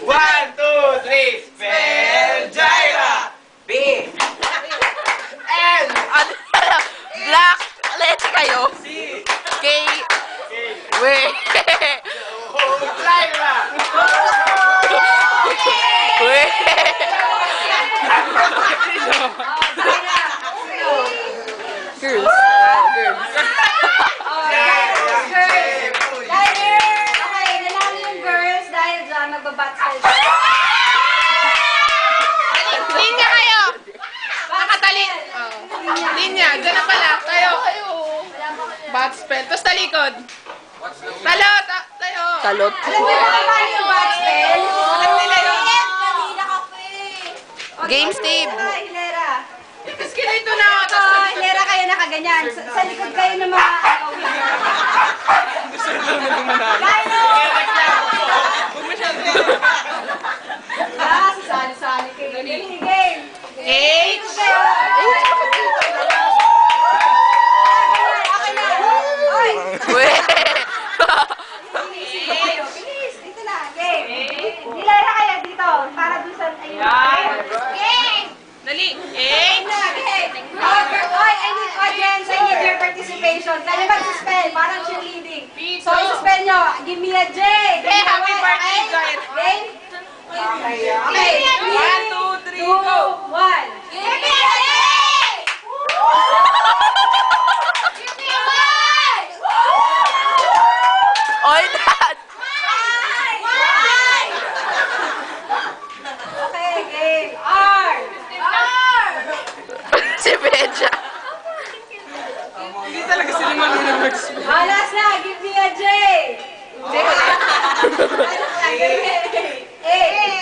One, two, three. Spell Jaira. B. N. Black. Let's kayo. C. K. Wait. Jaira. Wait. Girls. Girls. Linya kayo! Nakatali! Linya, dyan na pala. Tayo. Bat spell. Tapos talikod. Talot! Tayo! Talot? Alam niyo ba paano yung bat spell? Alam nila yun. Kanina ka pa eh. Game, Steve. Hilera. Tapos kinito na. Hilera kayo nakaganyan. Sa likod kayo ng mga... Sasali-sali kayo. Game. H. Okay na. Oy! Wait. Bilis. Dito na. Game. Hilera kayo dito. Para dun sa... Game! Dali. H. Game! Oy, I need audience. I need your participation. Kaya mag-spell. Parang cheerleading. So, i-spell nyo. Give me a J. Hey, happy birthday, Jair. Game? Okay. 1, 2, 3, go. 1. Give me a J! Give me a Y! Oy, dad. Y! Okay, game. R! R! Si Benja. Hindi talaga sila marunong mag-spell. Last na, give me a J! A!